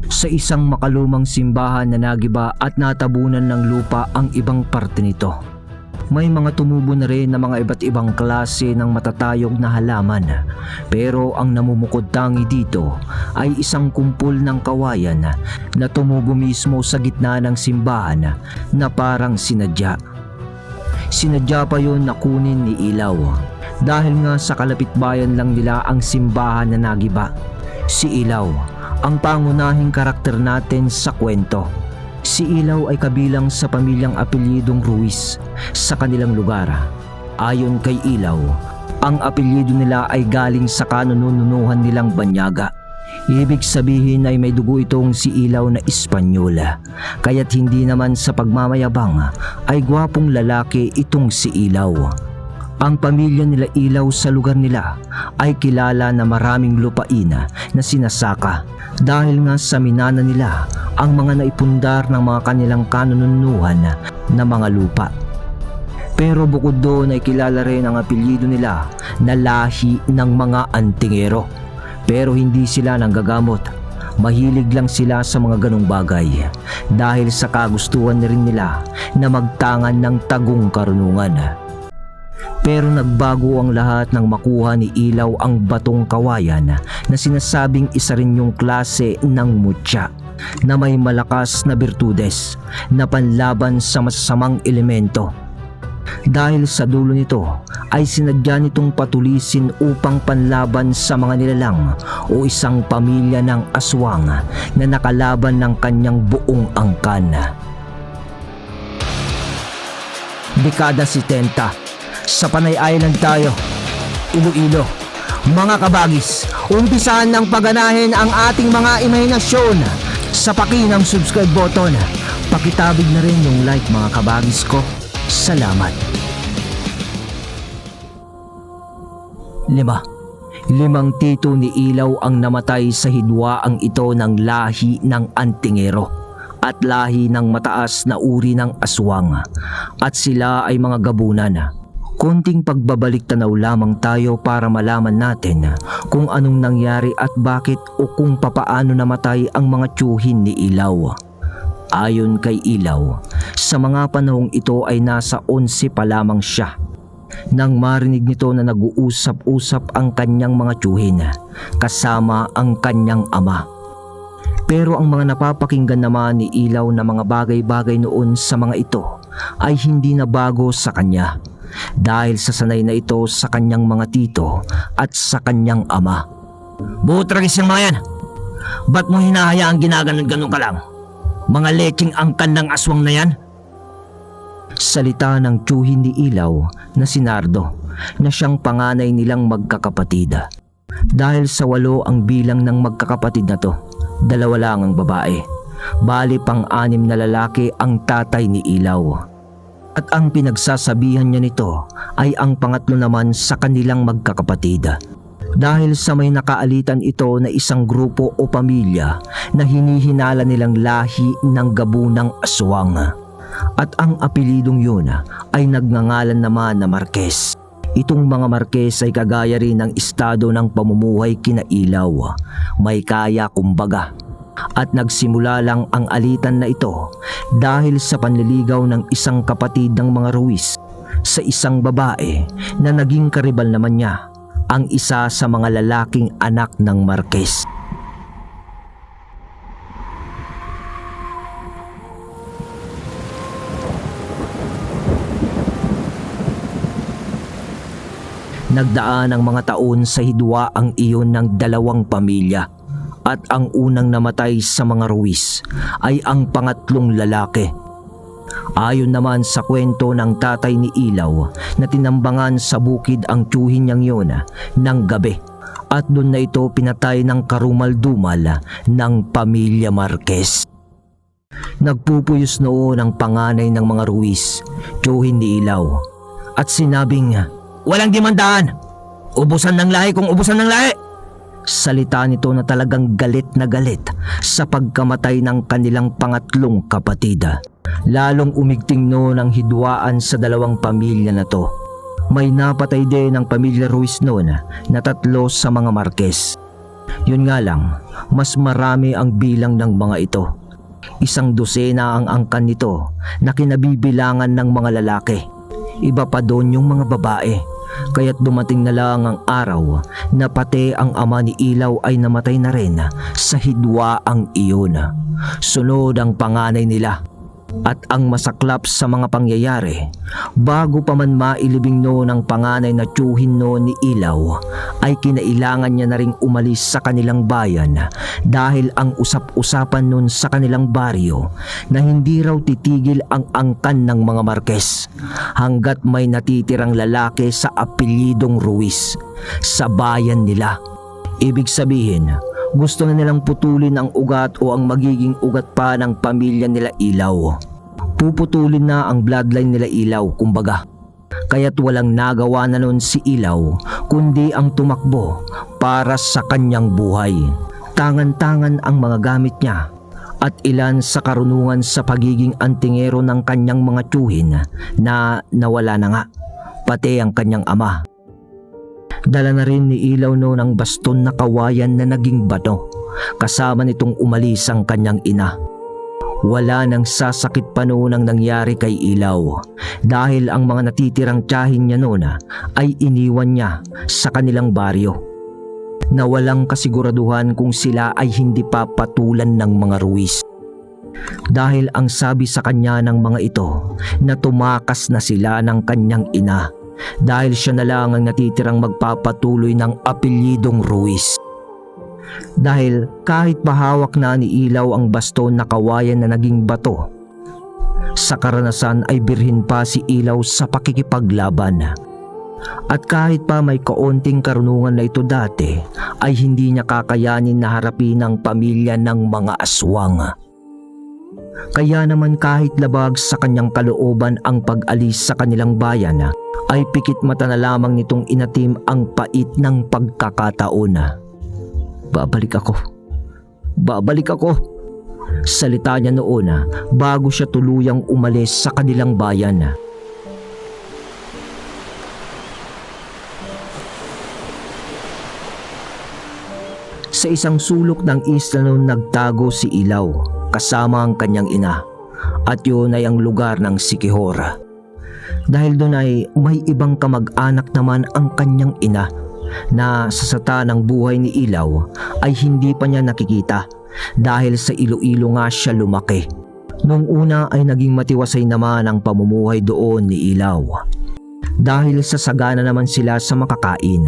sa isang makalumang simbahan na nagiba at natabunan ng lupa ang ibang parte nito. May mga tumubo na rin na mga iba't ibang klase ng matatayog na halaman, pero ang namumukod tangi dito ay isang kumpol ng kawayan na tumubo mismo sa gitna ng simbahan na parang sinadya. Sinadya pa yon na kunin ni Ilaw dahil nga sa kalapitbayan lang nila ang simbahan na nagiba. Si Ilaw ang pangunahing karakter natin sa kwento. Si Ilaw ay kabilang sa pamilyang apelyidong Ruiz sa kanilang lugar. Ayon kay Ilaw, ang apelyido nila ay galing sa kanununuhan nilang Banyaga. Ibig sabihin ay may dugo itong si Ilaw na Espanyol. Kaya't hindi naman sa pagmamayabang ay gwapong lalaki itong si Ilaw. Ang pamilya nila Ilaw sa lugar nila ay kilala na maraming lupain na sinasaka dahil nga sa minana nila ang mga naipundar ng mga kanilang kanununuhan na mga lupa. Pero bukod doon ay kilala rin ang apelyido nila na lahi ng mga antingero. Pero hindi sila nanggagamot. Mahilig lang sila sa mga ganong bagay dahil sa kagustuhan na rin nila na magtangan ng tagong karunungan. Pero nagbago ang lahat nang makuha ni Ilaw ang batong kawayan na sinasabing isa rin yung klase ng mutya na may malakas na birtudes na panlaban sa masasamang elemento. Dahil sa dulo nito ay sinadya nitong patulisin upang panlaban sa mga nilalang o isang pamilya ng aswang na nakalaban ng kanyang buong angkan. Dekada 70. Sa Panay Island tayo, Iloilo. Mga kabagis, umpisahan ng paganahin ang ating mga imahinasyon sa ng subscribe button. Pakitabig na rin yung like mga kabagis ko. Salamat. 5. Limang tito ni Ilaw ang namatay sa hidwaang ito ng lahi ng antingero at lahi ng mataas na uri ng aswang, at sila ay mga gabunan. Konting pagbabalik tanaw lamang tayo para malaman natin kung anong nangyari at bakit o kung papaano namatay ang mga tiyuhin ni Ilaw. Ayon kay Ilaw, sa mga panahong ito ay nasa 11 pa lamang siya nang marinig nito na nag-uusap-usap ang kanyang mga tiyuhin kasama ang kanyang ama. Pero ang mga napapakinggan naman ni Ilaw na mga bagay-bagay noon sa mga ito ay hindi na bago sa kanya. Dahil sa sanay na ito sa kanyang mga tito at sa kanyang ama. Butragis yung mga yan. Ba't mo hinahayaang ginaganon-ganon ka lang? Mga lecheng angkan ng aswang na yan? Salita ng tiyuhin ni Ilaw na si Nardo na siyang panganay nilang magkakapatid. Dahil sa 8 ang bilang ng magkakapatid na to, 2 lang ang babae. Bali pang-6 na lalaki ang tatay ni Ilaw. At ang pinagsasabihan niya nito ay ang pangatlo naman sa kanilang magkakapatid. Dahil sa may nakaalitan ito na isang grupo o pamilya na hinihinala nilang lahi ng gabunang aswang. At ang apelidong yun ay nagngangalan naman na Marquez. Itong mga Marquez ay kagaya rin ng estado ng pamumuhay kina Ilaw. May kaya kumbaga. At nagsimula lang ang alitan na ito dahil sa panliligaw ng isang kapatid ng mga Ruiz sa isang babae na naging karibal naman niya, ang isa sa mga lalaking anak ng Marquez. Nagdaan ang mga taon sa hidwaang iyon ng 2 pamilya. At ang unang namatay sa mga Ruiz ay ang pangatlong lalaki. Ayon naman sa kwento ng tatay ni Ilaw na tinambangan sa bukid ang tiyuhin niyang yun ng gabi. At doon na ito pinatay ng karumal-dumal ng pamilya Marquez. Nagpupuyos noon ang panganay ng mga Ruiz, tiyuhin ni Ilaw. At sinabing, "Walang dimandaan! Ubusan ng lahi kung ubusan ng lahi!" Salita nito na talagang galit na galit sa pagkamatay ng kanilang pangatlong kapatid. Lalong umigting noon ang hidwaan sa 2 pamilya na to. May napatay din ang pamilya Ruiz noon na 3 sa mga Marquez. Yun nga lang, mas marami ang bilang ng mga ito. 100 ang angkan nito na kinabibilangan ng mga lalaki. Iba pa doon yung mga babae. Kaya't dumating na lang ang araw na pati ang ama ni Ilaw ay namatay na rin sa hidwaang iyon. Sunod ang panganay nila. At ang masaklap sa mga pangyayari, bago pa man mailibing noon ang panganay na tiyuhin noon ni Ilaw, ay kinailangan niya na ring umalis sa kanilang bayan dahil ang usap-usapan noon sa kanilang baryo na hindi raw titigil ang angkan ng mga Marquez hanggat may natitirang lalaki sa apelyidong Ruiz sa bayan nila. Ibig sabihin, gusto na nilang putulin ang ugat o ang magiging ugat pa ng pamilya nila Ilaw. Puputulin na ang bloodline nila Ilaw, kumbaga. Kaya't walang nagawa na nun si Ilaw kundi ang tumakbo para sa kanyang buhay. Tangan-tangan ang mga gamit niya at ilan sa karunungan sa pagiging antingero ng kanyang mga tiyuhin na nawala na nga, pati ang kanyang ama. Dala na rin ni Ilaw noon ang baston na kawayan na naging bato. Kasama nitong umalis ang kanyang ina. Wala nang sasakit pa noon ang nangyari kay Ilaw dahil ang mga natitirang tiyahin niya noon ay iniwan niya sa kanilang baryo na walang kasiguraduhan kung sila ay hindi papatulan ng mga Ruiz. Dahil ang sabi sa kanya ng mga ito na tumakas na sila ng kanyang ina dahil siya na lang ang natitirang magpapatuloy ng apelyidong Ruiz. Dahil kahit bahawak na ni Ilaw ang baston na kawayan na naging bato, sa karanasan ay birhin pa si Ilaw sa pakikipaglaban. At kahit pa may kaunting karunungan na ito dati, ay hindi niya kakayanin na harapin ang pamilya ng mga aswang. Kaya naman kahit labag sa kanyang kalooban ang pag-alis sa kanilang bayan, ay pikit mata na lamang nitong inatim ang pait ng pagkakataon. Babalik ako. Babalik ako. Salita niya noon bago siya tuluyang umalis sa kanilang bayan. Sa isang sulok ng isla noon nagtago si Ilaw kasama ang kanyang ina at yun ay ang lugar ng Siquijor. Dahil doon ay may ibang kamag-anak naman ang kanyang ina na sa sata ng buhay ni Ilaw ay hindi pa niya nakikita dahil sa Iloilo nga siya lumaki. Noong una ay naging matiwasay naman ang pamumuhay doon ni Ilaw. Dahil sa sagana naman sila sa makakain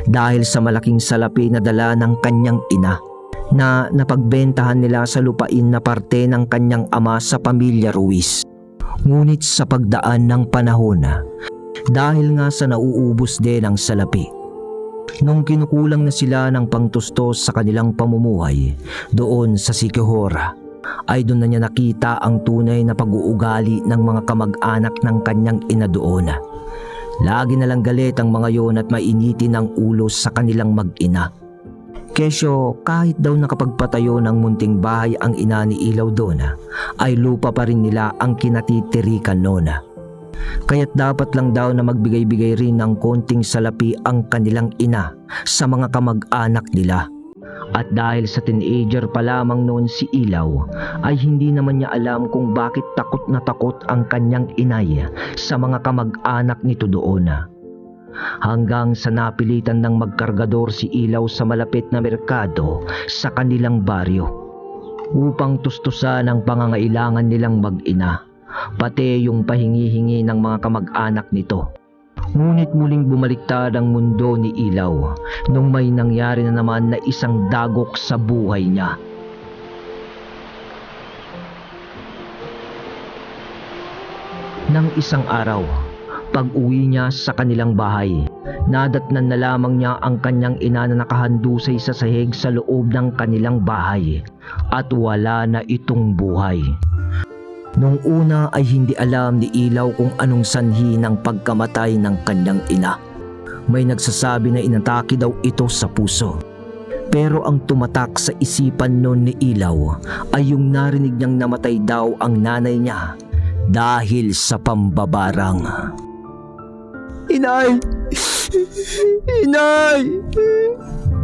dahil sa malaking salapi na dala ng kanyang ina na napagbentahan nila sa lupain na parte ng kanyang ama sa pamilya Ruiz. Ngunit sa pagdaan ng panahon dahil nga sa nauubos din ang salapi, nung kinukulang na sila ng pangtustos sa kanilang pamumuhay doon sa Siquijor, ay doon na niya nakita ang tunay na pag-uugali ng mga kamag-anak ng kanyang ina doon. Lagi na lang galit ang mga yon at mainitin ang ulo sa kanilang mag-ina. Kesyo kahit daw nakapagpatayo ng munting bahay ang ina ni Ilaw doon, ay lupa pa rin nila ang kinatitirikan noon. Kaya't dapat lang daw na magbigay-bigay rin ng konting salapi ang kanilang ina sa mga kamag-anak nila. At dahil sa teenager pa lamang noon si Ilaw, ay hindi naman niya alam kung bakit takot na takot ang kanyang inay sa mga kamag-anak nito doon. Hanggang sa napilitan ng magkargador si Ilaw sa malapit na merkado sa kanilang baryo upang tustusan ang pangangailangan nilang mag-ina, pati yung pahingi-hingi ng mga kamag-anak nito. Ngunit muling bumaliktad ang mundo ni Ilaw nung may nangyari na naman na isang dagok sa buhay niya. Nang isang araw, pag-uwi niya sa kanilang bahay, nadatnan na lamang niya ang kanyang ina na nakahandusay sa sahig sa loob ng kanilang bahay at wala na itong buhay. Nung una ay hindi alam ni Ilaw kung anong sanhi ng pagkamatay ng kanyang ina. May nagsasabi na inatake daw ito sa puso. Pero ang tumatak sa isipan noon ni Ilaw ay yung narinig niyang namatay daw ang nanay niya dahil sa pambabarang. Inay! Inay!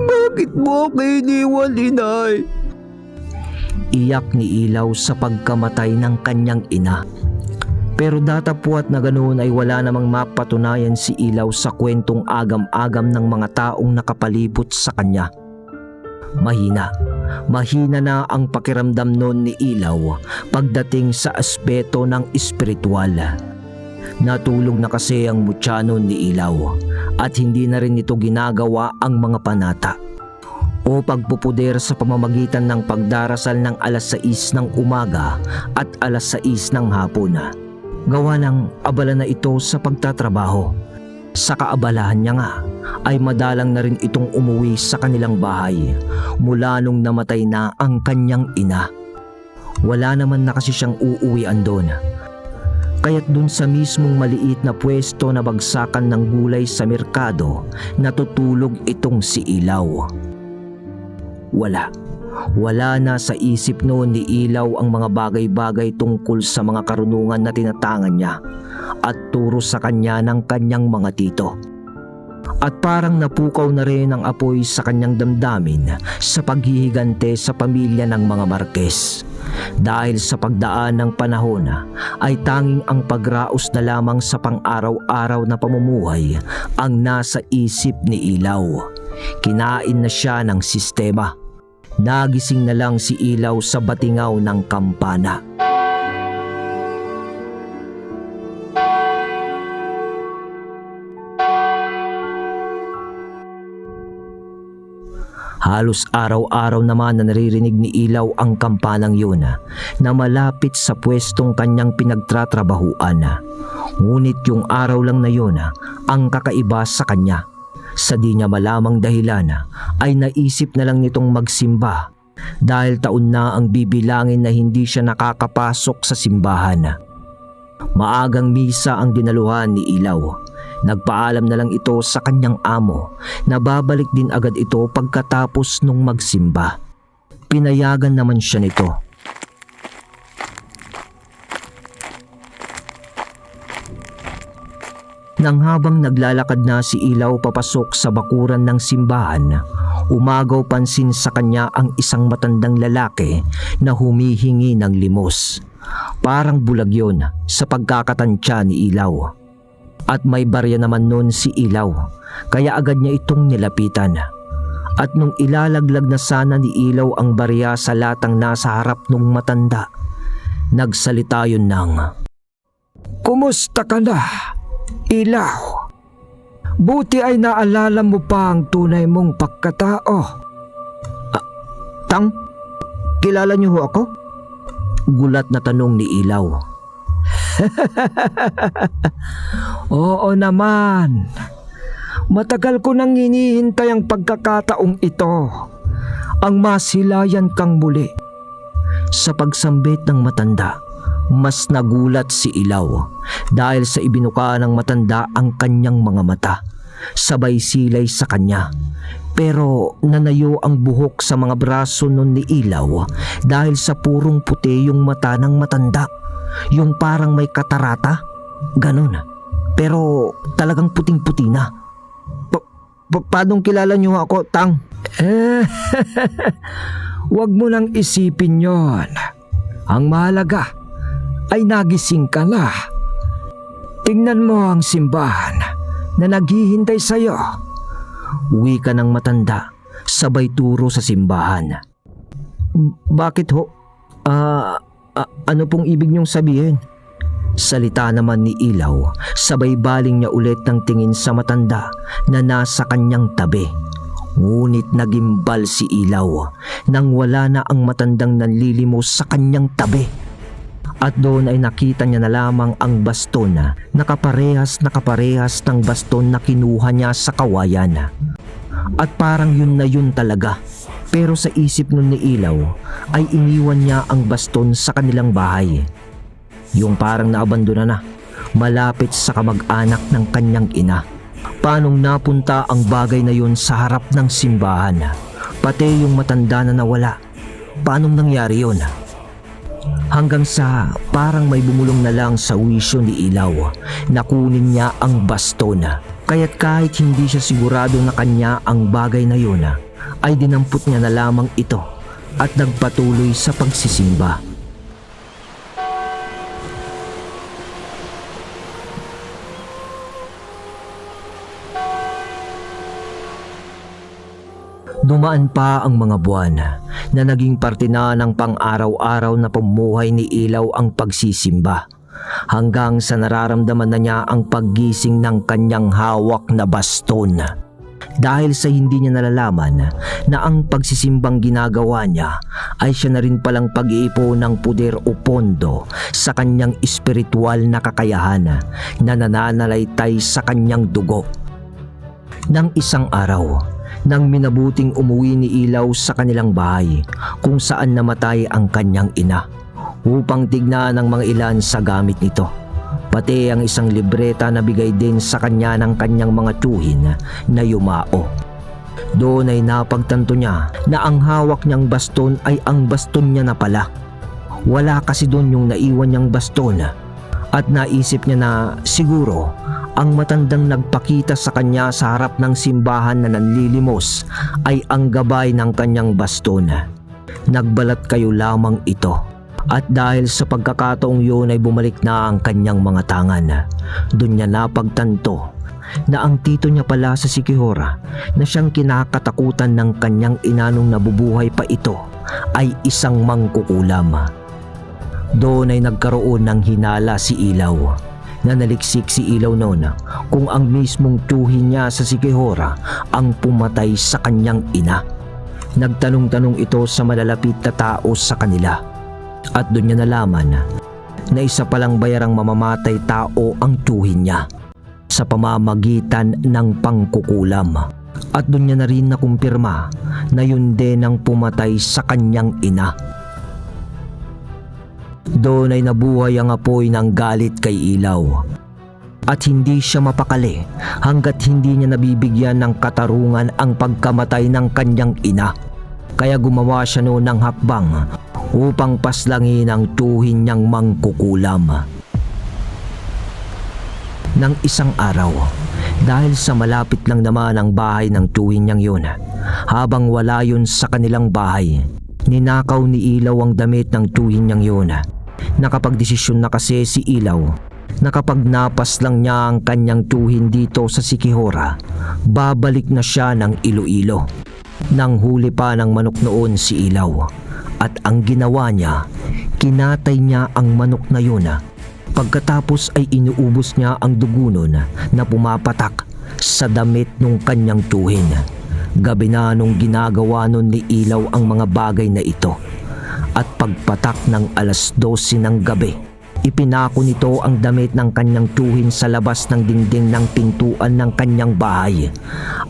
Bakit mo ako iniwan, inay? Iyak ni Ilaw sa pagkamatay ng kanyang ina. Pero datapwat na ganoon ay wala namang mapatunayan si Ilaw sa kwentong agam-agam ng mga taong nakapalibot sa kanya. Mahina na ang pakiramdam noon ni Ilaw pagdating sa aspeto ng espiritual. Natulog na kasi ang mutya noon ni Ilaw at hindi na rin ito ginagawa ang mga panata o pagpupuder sa pamamagitan ng pagdarasal ng alas 6 ng umaga at alas 6 ng hapon. Gawa ng abala na ito sa pagtatrabaho. Sa kaabalahan niya nga ay madalang na rin itong umuwi sa kanilang bahay mula nung namatay na ang kanyang ina. Wala naman na kasi siyang uuwian doon. Kaya't dun sa mismong maliit na pwesto na bagsakan ng gulay sa merkado natutulog itong si Ilaw. Wala na sa isip noon ni Ilaw ang mga bagay-bagay tungkol sa mga karunungan na tinatangan niya at turo sa kanya ng kanyang mga tito. At parang napukaw na rin ang apoy sa kanyang damdamin sa paghihigante sa pamilya ng mga Marquez. Dahil sa pagdaan ng panahon ay tanging ang pagraos na lamang sa pang-araw-araw na pamumuhay ang nasa isip ni Ilaw. Kinain na siya ng sistema. Nagising na lang si Ilaw sa batingaw ng kampana. Halos araw-araw naman na naririnig ni Ilaw ang kampanang yun na malapit sa pwestong kanyang pinagtratrabahuan. Ngunit yung araw lang na yun ang kakaiba sa kanya. Sa di niya malamang dahilan ay naisip na lang nitong magsimba dahil taon na ang bibilangin na hindi siya nakakapasok sa simbahan. Maagang misa ang dinaluhan ni Ilaw. Nagpaalam na lang ito sa kanyang amo na babalik din agad ito pagkatapos nung magsimba. Pinayagan naman siya nito. Nang habang naglalakad na si Ilaw papasok sa bakuran ng simbahan, umagaw pansin sa kanya ang isang matandang lalaki na humihingi ng limos. Parang bulag yun sa pagkakatansya ni Ilaw. At may barya naman nun si Ilaw, kaya agad niya itong nilapitan. At nung ilalaglag na sana ni Ilaw ang barya sa latang nasa harap nung matanda, nagsalita yun ng, "Kumusta ka na, Ilaw? Buti ay naalala mo pa ang tunay mong pagkatao." Tang, kilala niyo ho ako? Gulat na tanong ni Ilaw. Oo naman. Matagal ko nang hinihintay ang pagkakataong ito. Ang masilayan kang muli. Sa pagsambit ng matanda, mas nagulat si Ilaw dahil sa ibinuka ng matanda ang kanyang mga mata. Sabay silay sa kanya. Pero nanayo ang buhok sa mga braso nun ni Ilaw dahil sa purong puti yung mata ng matanda. Yung parang may katarata, ganun. Pero talagang puting-puti na. Paanong kilala niyo ako, Tang? Wag mo nang isipin yon. Ang mahalaga ay nagising ka na. Tingnan mo ang simbahan na naghihintay sa'yo. Uwi ka ng matanda, sabay turo sa simbahan. Bakit ho? Ano pong ibig niyong sabihin? Salita naman ni Ilaw, sabay baling niya ulit ng tingin sa matanda na nasa kanyang tabi. Ngunit nagimbal si Ilaw nang wala na ang matandang nanlilimos sa kanyang tabi. At doon ay nakita niya na lamang ang baston na nakaparehas ng baston na kinuha niya sa kawayan. At parang yun na yun talaga. Pero sa isip nun ni Ilaw ay iniwan niya ang baston sa kanilang bahay. Yung parang naabandona na, malapit sa kamag-anak ng kanyang ina. Paanong napunta ang bagay na yun sa harap ng simbahan? Pati yung matanda na nawala. Paanong nangyari yun? Hanggang sa parang may bumulong na lang sa wisyo ni Ilaw na kunin niya ang baston. Kaya't kahit hindi siya sigurado na kanya ang bagay na yun, ay dinampot niya na lamang ito at nagpatuloy sa pagsisimba. Dumaan pa ang mga buwan na naging parte na ng pang-araw-araw na pamumuhay ni Ilaw ang pagsisimba, hanggang sa nararamdaman na niya ang paggising ng kanyang hawak na baston. Dahil sa hindi niya nalalaman na ang pagsisimbang ginagawa niya ay siya na rin palang pag-iipon ng puder o pondo sa kanyang espiritual na kakayahan na nananalaytay sa kanyang dugo. Nang isang araw, nang minabuting umuwi ni Ilaw sa kanilang bahay kung saan namatay ang kanyang ina, upang tignan ng mga ilan sa gamit nito, pati ang isang libreta na bigay din sa kanya ng kanyang mga tiyuhin na yumao. Doon ay napagtanto niya na ang hawak niyang baston ay ang baston niya na pala. Wala kasi doon yung naiwan niyang baston, at naisip niya na siguro ang matandang nagpakita sa kanya sa harap ng simbahan na nanlilimos ay ang gabay ng kanyang baston. Nagbalat kayo lamang ito, at dahil sa pagkakataong yun ay bumalik na ang kanyang mga tangan. Doon niya napagtanto na ang tito niya pala sa Siquijor na siyang kinakatakutan ng kanyang ina nung nabubuhay pa ito ay isang mangkukulam. Doon ay nagkaroon ng hinala si Ilaw, na naliksik si Ilaw noon kung ang mismong tiyuhin niya sa Siquijor ang pumatay sa kanyang ina. Nagtanong-tanong ito sa malalapit na tao sa kanila, at doon niya nalaman na isa palang bayarang mamamatay tao ang tiyuhin niya sa pamamagitan ng pangkukulam. At doon niya na rin nakumpirma na yun din ang pumatay sa kanyang ina. Doon ay nabuhay ang apoy ng galit kay Ilaw, at hindi siya mapakali hanggat hindi niya nabibigyan ng katarungan ang pagkamatay ng kanyang ina. Kaya gumawa siya noon ng hakbang upang paslangin ang tiyuhin niyang mangkukulam. Nang isang araw, dahil sa malapit lang naman ang bahay ng tiyuhin niyang yun, habang wala yun sa kanilang bahay, ninakaw ni Ilaw ang damit ng tiyuhin niyang yun. Nakapagdesisyon na kasi si Ilaw na kapag napas lang niya ang kanyang tiyuhin dito sa Siquijor, babalik na siya ng Iloilo. Nang huli pa ng manok noon si Ilaw, at ang ginawa niya, kinatay niya ang manok na yun. Pagkatapos ay inuubos niya ang dugo nun na pumapatak sa damit ng kanyang tiyuhin. Gabi na nung ginagawa nun ni Ilaw ang mga bagay na ito, at pagpatak ng 12:00 ng gabi, ipinako nito ang damit ng kanyang tiyuhin sa labas ng dingding ng pintuan ng kanyang bahay.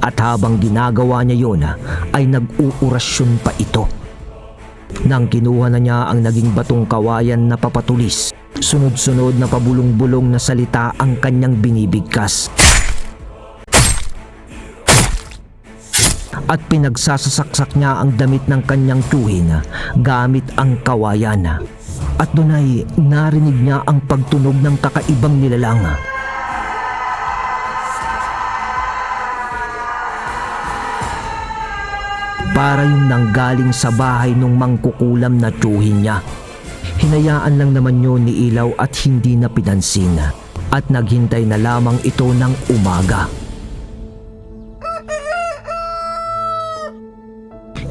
At habang ginagawa niya yun, ay nag-uurasyon pa ito. Nang kinuha na niya ang naging batong kawayan na papatulis, sunod-sunod na pabulong-bulong na salita ang kanyang binibigkas. At pinagsasaksak niya ang damit ng kanyang tiyuhin gamit ang kawayan. At doon ay narinig niya ang pagtunog ng kakaibang nilalang. Para yung nanggaling sa bahay nung mangkukulam na tiyuhin niya. Hinayaan lang naman yun ni Ilaw at hindi na pinansin, at naghintay na lamang ito ng umaga.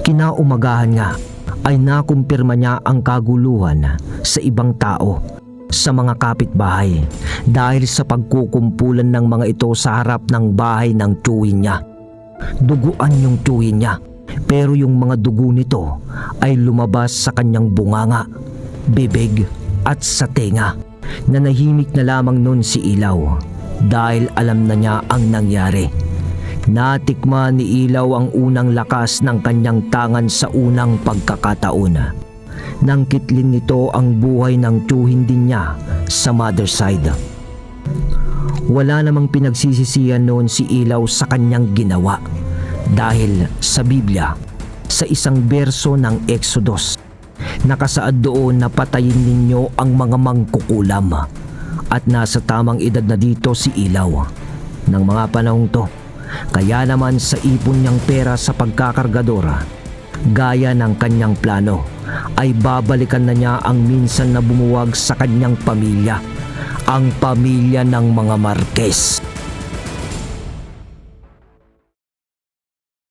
Kinaumagahan nga ay nakumpirma niya ang kaguluhan sa ibang tao, sa mga kapitbahay, dahil sa pagkukumpulan ng mga ito sa harap ng bahay ng tiyuhin niya. Duguan yung tiyuhin niya, pero yung mga dugo nito ay lumabas sa kanyang bunganga, bibig at sa tenga. Nanahimik na lamang nun si Ilaw dahil alam na niya ang nangyari. Natikman ni Ilaw ang unang lakas ng kanyang tangan sa unang pagkakataon. Nang kitlin nito ang buhay ng tiyuhin din niya sa mother side. Wala namang pinagsisisihan noon si Ilaw sa kanyang ginawa, dahil sa Biblia, sa isang berso ng Exodus, nakasaad doon na patayin ninyo ang mga mangkukulam, at nasa tamang edad na dito si Ilaw. Nang mga panahong to, Kaya naman sa ipon niyang pera sa pagkakargadora, gaya ng kanyang plano, ay babalikan na niya ang minsan na bumuwag sa kanyang pamilya, ang pamilya ng mga Marquez.